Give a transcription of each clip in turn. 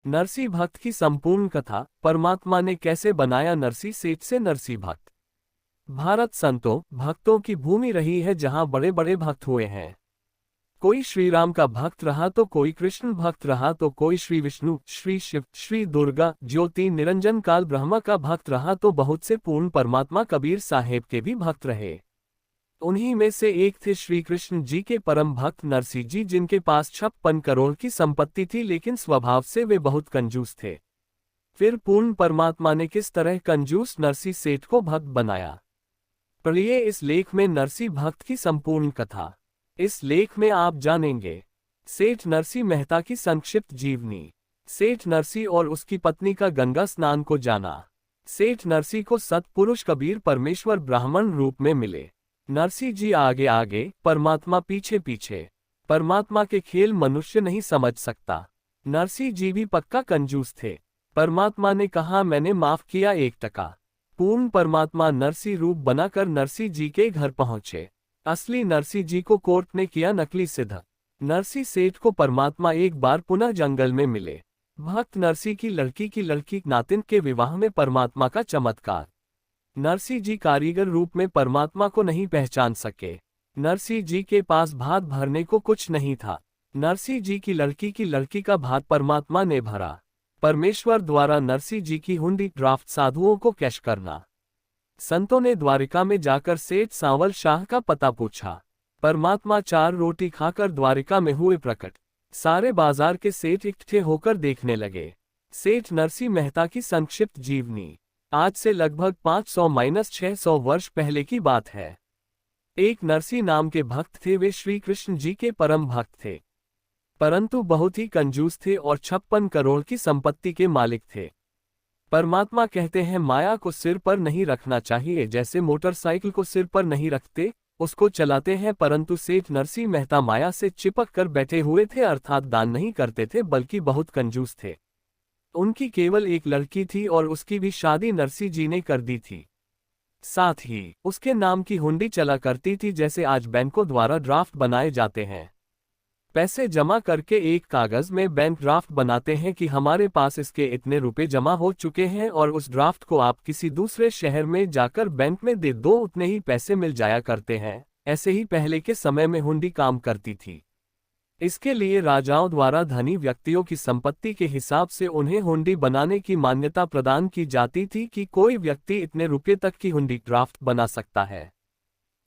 नरसी भक्त की संपूर्ण कथा। परमात्मा ने कैसे बनाया नरसी सेठ से नरसी भक्त। भारत संतों भक्तों की भूमि रही है जहां बड़े बड़े भक्त हुए हैं। कोई श्री राम का भक्त रहा तो कोई कृष्ण भक्त रहा तो कोई श्री विष्णु, श्री शिव, श्री दुर्गा, ज्योति निरंजन काल ब्रह्मा का भक्त रहा तो बहुत से पूर्ण परमात्मा कबीर साहेब के भी भक्त रहे। उन्हीं में से एक थे श्री कृष्ण जी के परम भक्त नरसी जी, जिनके पास 56 करोड़ की संपत्ति थी, लेकिन स्वभाव से वे बहुत कंजूस थे। फिर पूर्ण परमात्मा ने किस तरह कंजूस नरसी सेठ को भक्त बनाया, पढ़िए इस लेख में नरसी भक्त की संपूर्ण कथा। इस लेख में आप जानेंगे सेठ नरसी मेहता की संक्षिप्त जीवनी, सेठ नरसी और उसकी पत्नी का गंगा स्नान को जाना। सेठ नरसी को सतपुरुष कबीर परमेश्वर ब्राह्मण रूप में मिले। नरसी जी आगे आगे, परमात्मा पीछे पीछे। परमात्मा के खेल मनुष्य नहीं समझ सकता। नरसी जी भी पक्का कंजूस थे। परमात्मा ने कहा मैंने माफ किया 1 टका। पूर्ण परमात्मा नरसी रूप बनाकर नरसी जी के घर पहुंचे। असली नरसी जी को कोर्ट ने किया नकली सिद्ध। नरसी सेठ को परमात्मा एक बार पुनः जंगल में मिले। भक्त नरसी की लड़की नातिन के विवाह में परमात्मा का चमत्कार। नरसी जी कारीगर रूप में परमात्मा को नहीं पहचान सके। नरसी जी के पास भात भरने को कुछ नहीं था। नरसी जी की लड़की का भात परमात्मा ने भरा। परमेश्वर द्वारा नरसी जी की हुंडी ड्राफ्ट साधुओं को कैश करना। संतों ने द्वारिका में जाकर सेठ सांवल शाह का पता पूछा। परमात्मा 4 रोटी खाकर द्वारिका में हुए प्रकट। सारे बाजार के सेठ इकट्ठे होकर देखने लगे। सेठ नरसी मेहता की संक्षिप्त जीवनी आज से लगभग 500-600 वर्ष पहले की बात है। एक नरसी नाम के भक्त थे। वे श्री कृष्ण जी के परम भक्त थे, परंतु बहुत ही कंजूस थे और 56 करोड़ की संपत्ति के मालिक थे। परमात्मा कहते हैं माया को सिर पर नहीं रखना चाहिए, जैसे मोटरसाइकिल को सिर पर नहीं रखते, उसको चलाते हैं। परंतु सेठ नरसी मेहता माया से चिपक कर बैठे हुए थे, अर्थात दान नहीं करते थे बल्कि बहुत कंजूस थे। उनकी केवल एक लड़की थी और उसकी भी शादी नरसी जी ने कर दी थी। साथ ही उसके नाम की हुंडी चला करती थी, जैसे आज बैंकों द्वारा ड्राफ्ट बनाए जाते हैं। पैसे जमा करके एक कागज में बैंक ड्राफ्ट बनाते हैं कि हमारे पास इसके इतने रुपए जमा हो चुके हैं और उस ड्राफ्ट को आप किसी दूसरे शहर में जाकर बैंक में दे दो, उतने ही पैसे मिल जाया करते हैं। ऐसे ही पहले के समय में हुंडी काम करती थी। इसके लिए राजाओं द्वारा धनी व्यक्तियों की संपत्ति के हिसाब से उन्हें हुंडी बनाने की मान्यता प्रदान की जाती थी कि कोई व्यक्ति इतने रुपये तक की हुंडी ड्राफ्ट बना सकता है।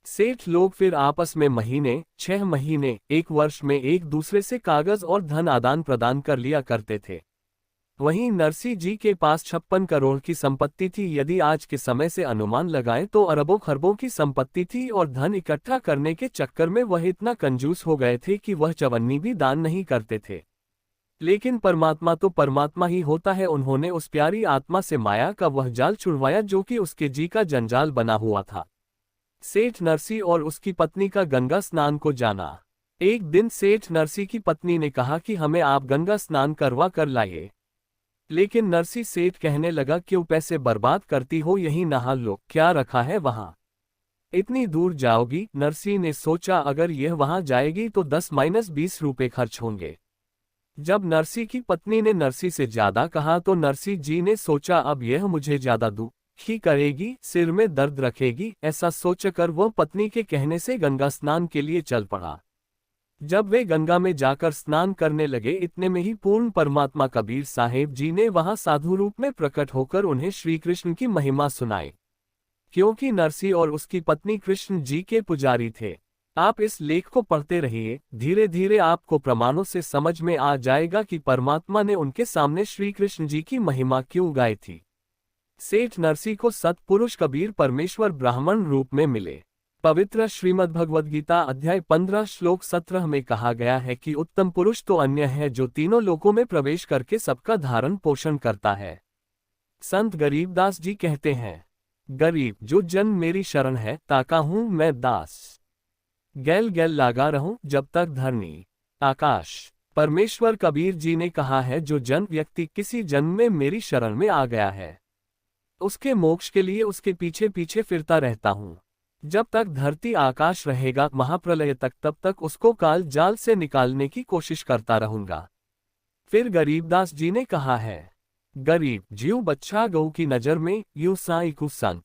सेठ लोग फिर आपस में महीने, 6 महीने, 1 वर्ष में एक दूसरे से कागज और धन आदान प्रदान कर लिया करते थे। वहीं नरसी जी के पास 56 करोड़ की संपत्ति थी। यदि आज के समय से अनुमान लगाएं तो अरबों खरबों की संपत्ति थी और धन इकट्ठा करने के चक्कर में वह इतना कंजूस हो गए थे कि वह चवन्नी भी दान नहीं करते थे। लेकिन परमात्मा तो परमात्मा ही होता है। उन्होंने उस प्यारी आत्मा से माया का वह जाल छुड़वाया जो कि उसके जी का जंजाल बना हुआ था। सेठ नरसी और उसकी पत्नी का गंगा स्नान को जाना। एक दिन सेठ नरसी की पत्नी ने कहा कि हमें आप गंगा स्नान करवा कर लाइए। लेकिन नरसी सेठ कहने लगा क्यों पैसे बर्बाद करती हो, यही नहा लो, क्या रखा है वहां, इतनी दूर जाओगी। नरसी ने सोचा अगर यह वहां जाएगी तो 10-20 रुपए खर्च होंगे। जब नरसी की पत्नी ने नरसी से ज्यादा कहा तो नरसी जी ने सोचा अब यह मुझे ज्यादा दुखी करेगी, सिर में दर्द रखेगी। ऐसा सोचकर वह पत्नी के कहने से गंगा स्नान के लिए चल पड़ा। जब वे गंगा में जाकर स्नान करने लगे, इतने में ही पूर्ण परमात्मा कबीर साहेब जी ने वहां साधु रूप में प्रकट होकर उन्हें श्री कृष्ण की महिमा सुनाई। क्योंकि नरसी और उसकी पत्नी कृष्ण जी के पुजारी थे। आप इस लेख को पढ़ते रहिए, धीरे धीरे आपको प्रमाणों से समझ में आ जाएगा कि परमात्मा ने उनके सामने श्री कृष्ण जी की महिमा क्यों गाई थी। सेठ नरसी को सतपुरुष कबीर परमेश्वर ब्राह्मण रूप में मिले। पवित्र श्रीमद्भगवद्गीता अध्याय 15 श्लोक 17 में कहा गया है कि उत्तम पुरुष तो अन्य है जो तीनों लोकों में प्रवेश करके सबका धारण पोषण करता है। संत गरीबदास जी कहते हैं, गरीब जो जन मेरी शरण है, ताका हूं मैं दास, गैल गैल लागा रहूं जब तक धरनी आकाश। परमेश्वर कबीर जी ने कहा है जो जन व्यक्ति किसी जन्म में मेरी शरण में आ गया है, उसके मोक्ष के लिए उसके पीछे पीछे फिरता रहता हूं। जब तक धरती आकाश रहेगा, महाप्रलय तक, तब तक उसको काल जाल से निकालने की कोशिश करता रहूंगा। फिर गरीबदास जी ने कहा है, गरीब जीव बच्चा गऊ की नजर में यूं साई को संत,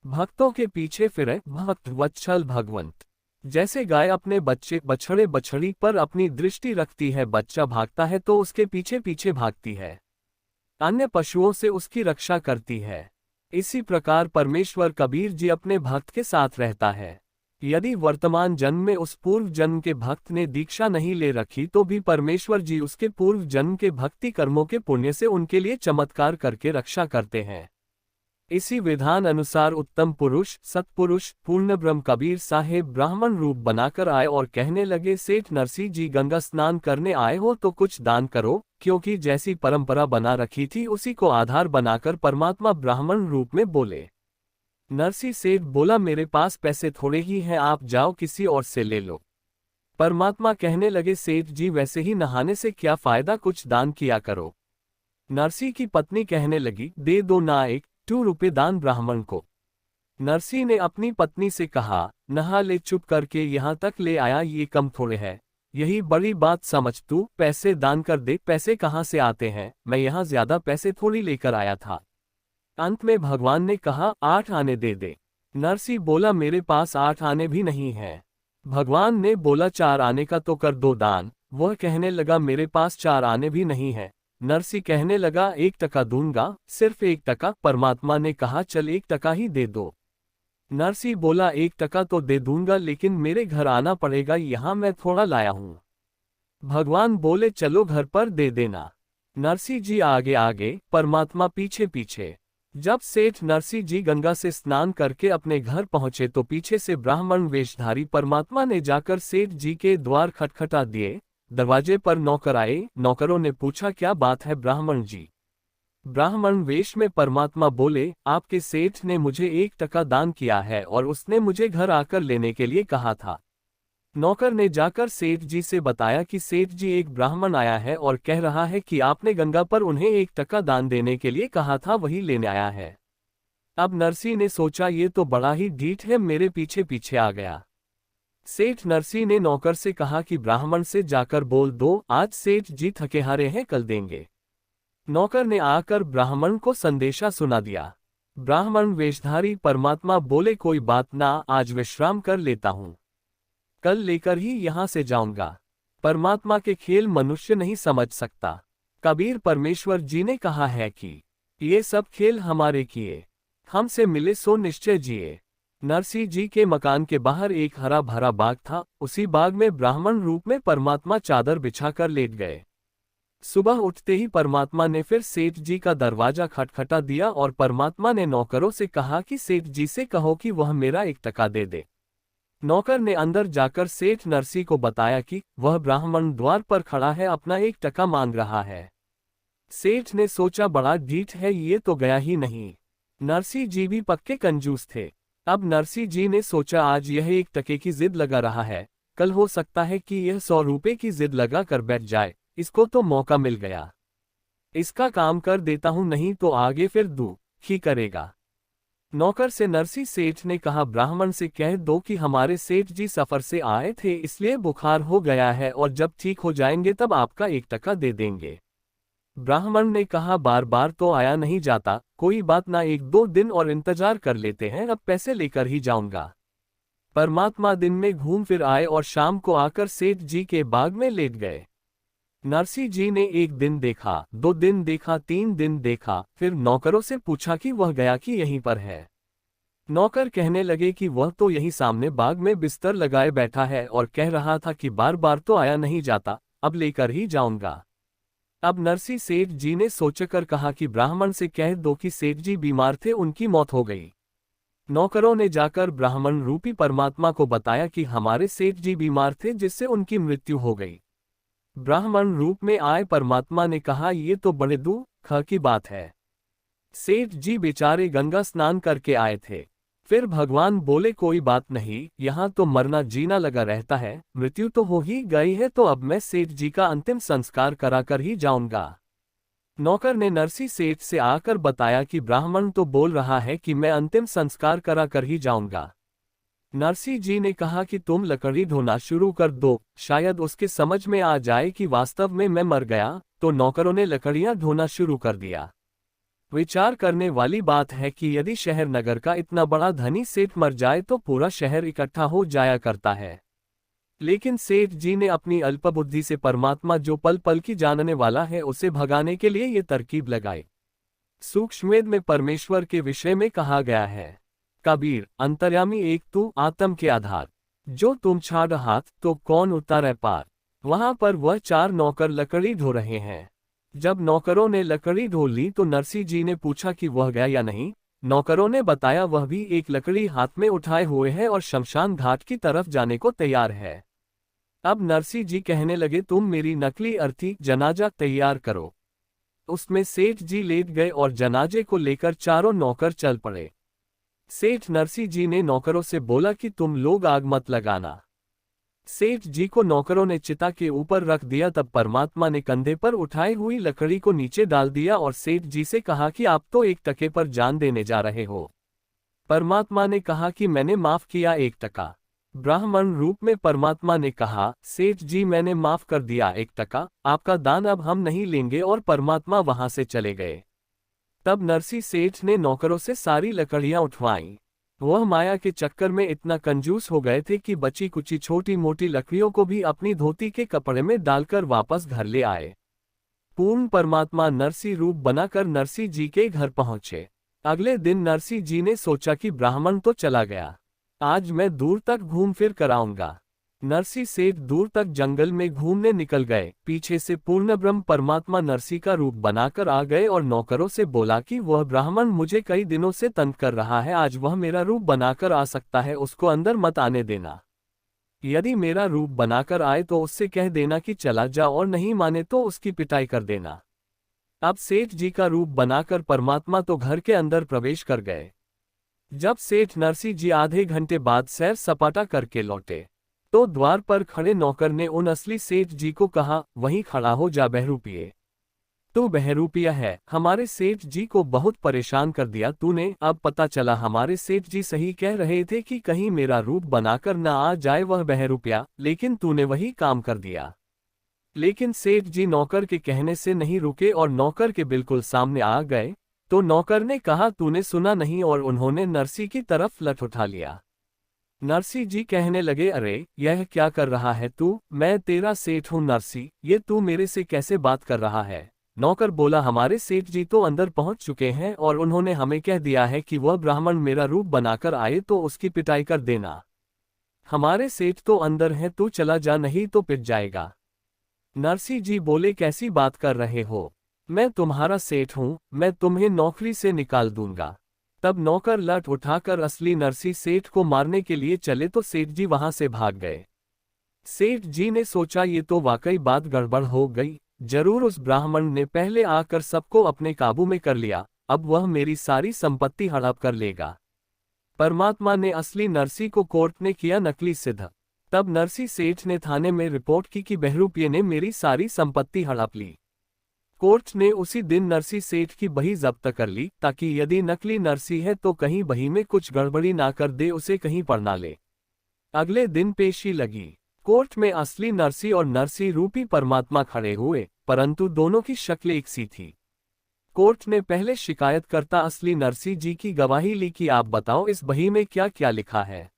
भक्तों के पीछे फिरे भक्त वत्सल भगवंत। जैसे गाय अपने बच्चे बछड़े बछड़ी पर अपनी दृष्टि रखती है, बच्चा भागता है तो उसके पीछे पीछे भागती है, अन्य पशुओं से उसकी रक्षा करती है। इसी प्रकार परमेश्वर कबीर जी अपने भक्त के साथ रहता है। यदि वर्तमान जन्म में उस पूर्व जन्म के भक्त ने दीक्षा नहीं ले रखी तो भी परमेश्वर जी उसके पूर्व जन्म के भक्ति कर्मों के पुण्य से उनके लिए चमत्कार करके रक्षा करते हैं। इसी विधान अनुसार उत्तम पुरुष सत्पुरुष पूर्ण ब्रह्म कबीर साहेब ब्राह्मण रूप बनाकर आए और कहने लगे, सेठ नरसिंह जी गंगा स्नान करने आए हो तो कुछ दान करो, क्योंकि जैसी परंपरा बना रखी थी उसी को आधार बनाकर परमात्मा ब्राह्मण रूप में बोले। नरसिंह सेठ बोला, मेरे पास पैसे थोड़े ही हैं, आप जाओ किसी और से ले लो। परमात्मा कहने लगे, सेठ जी वैसे ही नहाने से क्या फायदा, कुछ दान किया करो। नरसिंह की पत्नी कहने लगी, दे दो ना 1-2 रुपये दान ब्राह्मण को। नरसिंह ने अपनी पत्नी से कहा, नहा ले, चुप करके यहाँ तक ले आया, ये कम थोड़े है, यही बड़ी बात समझ तू, पैसे दान कर दे। पैसे कहाँ से आते हैं, मैं यहाँ ज्यादा पैसे थोड़ी लेकर आया था। अंत में भगवान ने कहा, 8 आने दे दे। नरसिंह बोला, मेरे पास 8 आने भी नहीं है। भगवान ने बोला, 4 आने का तो कर दो दान। वह कहने लगा, मेरे पास 4 आने भी नहीं है। नरसिंह कहने लगा, 1 टका दूंगा, सिर्फ 1 टका। परमात्मा ने कहा, चल 1 टका ही दे दो। नरसिंह बोला, 1 टका तो दे दूंगा, लेकिन मेरे घर आना पड़ेगा, यहाँ मैं थोड़ा लाया हूँ। भगवान बोले, चलो घर पर दे देना। नरसिंह जी आगे आगे, परमात्मा पीछे पीछे। जब सेठ नरसिंह जी गंगा से स्नान करके अपने घर पहुंचे तो पीछे से ब्राह्मण वेशधारी परमात्मा ने जाकर सेठ जी के द्वार खटखटा दिए। दरवाजे पर नौकर आए। नौकरों ने पूछा, क्या बात है ब्राह्मण जी। ब्राह्मण वेश में परमात्मा बोले, आपके सेठ ने मुझे 1 टका दान किया है और उसने मुझे घर आकर लेने के लिए कहा था। नौकर ने जाकर सेठ जी से बताया कि सेठ जी, एक ब्राह्मण आया है और कह रहा है कि आपने गंगा पर उन्हें 1 टका दान देने के लिए कहा था, वही लेने आया है। अब नरसिंह ने सोचा, ये तो बड़ा ही ढीठ है, मेरे पीछे पीछे आ गया। सेठ नरसिंह ने नौकर से कहा कि ब्राह्मण से जाकर बोल दो, आज सेठ जी थके हारे हैं, कल देंगे। नौकर ने आकर ब्राह्मण को संदेशा सुना दिया। ब्राह्मण वेशधारी परमात्मा बोले, कोई बात ना, आज विश्राम कर लेता हूं, कल लेकर ही यहां से जाऊंगा। परमात्मा के खेल मनुष्य नहीं समझ सकता। कबीर परमेश्वर जी ने कहा है कि ये सब खेल हमारे किए, हमसे मिले सो निश्चय जिए। नरसिंह जी के मकान के बाहर एक हरा भरा बाग था। उसी बाग में ब्राह्मण रूप में परमात्मा चादर बिछाकर लेट गए। सुबह उठते ही परमात्मा ने फिर सेठ जी का दरवाजा खटखटा दिया और परमात्मा ने नौकरों से कहा कि सेठ जी से कहो कि वह मेरा 1 टका दे दे। नौकर ने अंदर जाकर सेठ नरसिंह को बताया कि वह ब्राह्मण द्वार पर खड़ा है, अपना 1 टका मांग रहा है। सेठ ने सोचा, बड़ा ढीठ है, ये तो गया ही नहीं। नरसिंह जी भी पक्के कंजूस थे। अब नरसिंह जी ने सोचा, आज यह 1 टके की जिद लगा रहा है, कल हो सकता है कि यह 100 रुपए की जिद लगा कर बैठ जाए। इसको तो मौका मिल गया, इसका काम कर देता हूं, नहीं तो आगे फिर दुखी करेगा। नौकर से नरसिंह सेठ ने कहा, ब्राह्मण से कह दो कि हमारे सेठ जी सफर से आए थे, इसलिए बुखार हो गया है, और जब ठीक हो जाएंगे तब आपका 1 टका दे देंगे। ब्राह्मण ने कहा, बार बार तो आया नहीं जाता, कोई बात ना, 1-2 दिन और इंतजार कर लेते हैं, अब पैसे लेकर ही जाऊंगा। परमात्मा दिन में घूम फिर आए और शाम को आकर सेठ जी के बाग में लेट गए। नरसिंह जी ने 1 दिन देखा, 2 दिन देखा, 3 दिन देखा, फिर नौकरों से पूछा कि वह गया कि यहीं पर है। नौकर कहने लगे कि वह तो यहीं सामने बाग में बिस्तर लगाए बैठा है और कह रहा था कि बार बार तो आया नहीं जाता, अब लेकर ही जाऊंगा। अब नरसिंह सेठ जी ने सोचकर कहा कि ब्राह्मण से कह दो कि सेठ जी बीमार थे, उनकी मौत हो गई। नौकरों ने जाकर ब्राह्मण रूपी परमात्मा को बताया कि हमारे सेठ जी बीमार थे, जिससे उनकी मृत्यु हो गई। ब्राह्मण रूप में आए परमात्मा ने कहा, ये तो बड़े दुख की बात है। सेठ जी बेचारे गंगा स्नान करके आए थे। फिर भगवान बोले, कोई बात नहीं, यहाँ तो मरना जीना लगा रहता है, मृत्यु तो हो ही गई है, तो अब मैं सेठ जी का अंतिम संस्कार कराकर ही जाऊंगा। नौकर ने नरसिंह सेठ से आकर बताया कि ब्राह्मण तो बोल रहा है कि मैं अंतिम संस्कार कराकर ही जाऊंगा। नरसी जी ने कहा कि तुम लकड़ी ढोना शुरू कर दो, शायद उसके समझ में आ जाए कि वास्तव में मैं मर गया। तो नौकरों ने लकड़ियां ढोना शुरू कर दिया। विचार करने वाली बात है कि यदि शहर नगर का इतना बड़ा धनी सेठ मर जाए तो पूरा शहर इकट्ठा हो जाया करता है। लेकिन सेठ जी ने अपनी अल्पबुद्धि से परमात्मा जो पल पल की जानने वाला है उसे भगाने के लिए ये तरकीब लगाई। सूक्ष्मवेद में परमेश्वर के विषय में कहा गया है, कबीर अंतर्यामी एक तू आत्म के आधार, जो तुम छाड़ हाथ तो कौन उतारे पार। वहां पर वह 4 नौकर लकड़ी ढो रहे हैं। जब नौकरों ने लकड़ी ढो ली तो नरसी जी ने पूछा कि वह गया या नहीं। नौकरों ने बताया वह भी एक लकड़ी हाथ में उठाए हुए है और शमशान घाट की तरफ जाने को तैयार है। अब नरसी जी कहने लगे, तुम मेरी नकली अर्थी जनाजा तैयार करो। उसमें सेठ जी लेट गए और जनाजे को लेकर चारों नौकर चल पड़े। सेठ नरसी जी ने नौकरों से बोला कि तुम लोग आग मत लगाना। सेठ जी को नौकरों ने चिता के ऊपर रख दिया। तब परमात्मा ने कंधे पर उठाई हुई लकड़ी को नीचे डाल दिया और सेठ जी से कहा कि आप तो 1 टके पर जान देने जा रहे हो। परमात्मा ने कहा कि मैंने माफ किया 1 टका। ब्राह्मण रूप में परमात्मा ने कहा, सेठ जी मैंने माफ कर दिया 1 टका, आपका दान अब हम नहीं लेंगे। और परमात्मा वहां से चले गए। तब नरसी सेठ ने नौकरों से सारी लकड़ियां उठवाईं। वह माया के चक्कर में इतना कंजूस हो गए थे कि बची कुची छोटी मोटी लकड़ियों को भी अपनी धोती के कपड़े में डालकर वापस घर ले आए। पूर्ण परमात्मा नरसी रूप बनाकर नरसी जी के घर पहुंचे। अगले दिन नरसी जी ने सोचा कि ब्राह्मण तो चला गया, आज मैं दूर तक घूम फिर कर आऊंगा। नरसी सेठ दूर तक जंगल में घूमने निकल गए। पीछे से पूर्ण ब्रह्म परमात्मा नरसी का रूप बनाकर आ गए और नौकरों से बोला कि वह ब्राह्मण मुझे कई दिनों से तंग कर रहा है, आज वह मेरा रूप बनाकर आ सकता है, उसको अंदर मत आने देना। यदि मेरा रूप बनाकर आए तो उससे कह देना कि चला जा, और नहीं माने तो उसकी पिटाई कर देना। अब सेठ जी का रूप बनाकर परमात्मा तो घर के अंदर प्रवेश कर गए। जब सेठ नरसी जी आधे घंटे बाद सैर सपाटा करके लौटे तो द्वार पर खड़े नौकर ने उन असली सेठ जी को कहा, वहीं खड़ा हो जा बहरूपिये। तू बहरूपिया है, हमारे सेठ जी को बहुत परेशान कर दिया तूने। अब पता चला हमारे सेठ जी सही कह रहे थे कि कहीं मेरा रूप बनाकर न आ जाए वह बहरूपिया, लेकिन तूने वही काम कर दिया। लेकिन सेठ जी नौकर के कहने से नहीं रुके और नौकर के बिल्कुल सामने आ गए। तो नौकर ने कहा, तूने सुना नहीं, और उन्होंने नरसी की तरफ लठ उठा लिया। नरसी जी कहने लगे, अरे यह क्या कर रहा है तू, मैं तेरा सेठ हूँ नरसी, ये तू मेरे से कैसे बात कर रहा है। नौकर बोला, हमारे सेठ जी तो अंदर पहुंच चुके हैं और उन्होंने हमें कह दिया है कि वह ब्राह्मण मेरा रूप बनाकर आए तो उसकी पिटाई कर देना। हमारे सेठ तो अंदर हैं, तू चला जा, नहीं तो पिट जाएगा। नरसी जी बोले, कैसी बात कर रहे हो, मैं तुम्हारा सेठ हूँ, मैं तुम्हें नौकरी से निकाल दूंगा। तब नौकर लठ उठाकर असली नरसी सेठ को मारने के लिए चले तो सेठ जी वहां से भाग गए। सेठ जी ने सोचा ये तो वाकई बात गड़बड़ हो गई, जरूर उस ब्राह्मण ने पहले आकर सबको अपने काबू में कर लिया, अब वह मेरी सारी संपत्ति हड़प कर लेगा। परमात्मा ने असली नरसी को कोर्ट ने किया नकली सिद्ध। तब नरसी सेठ ने थाने में रिपोर्ट की कि बहरूपिये ने मेरी सारी संपत्ति हड़प ली। कोर्ट ने उसी दिन नरसी सेठ की बही जब्त कर ली, ताकि यदि नकली नरसी है तो कहीं बही में कुछ गड़बड़ी ना कर दे, उसे कहीं पढ़ ना ले। अगले दिन पेशी लगी। कोर्ट में असली नरसी और नरसी रूपी परमात्मा खड़े हुए, परंतु दोनों की शक्ल एक सी थी। कोर्ट ने पहले शिकायतकर्ता असली नरसी जी की गवाही ली कि आप बताओ इस बही में क्या क्या लिखा है।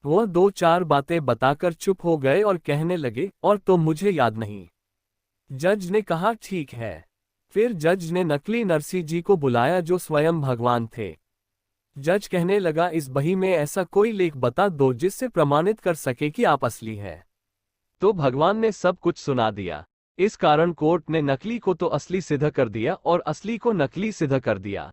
वह 2-4 बातें बताकर चुप हो गए और कहने लगे, और तो मुझे याद नहीं। जज ने कहा, ठीक है। फिर जज ने नकली नरसी जी को बुलाया जो स्वयं भगवान थे। जज कहने लगा, इस बही में ऐसा कोई लेख बता दो जिससे प्रमाणित कर सके कि आप असली है। तो भगवान ने सब कुछ सुना दिया। इस कारण कोर्ट ने नकली को तो असली सिद्ध कर दिया और असली को नकली सिद्ध कर दिया।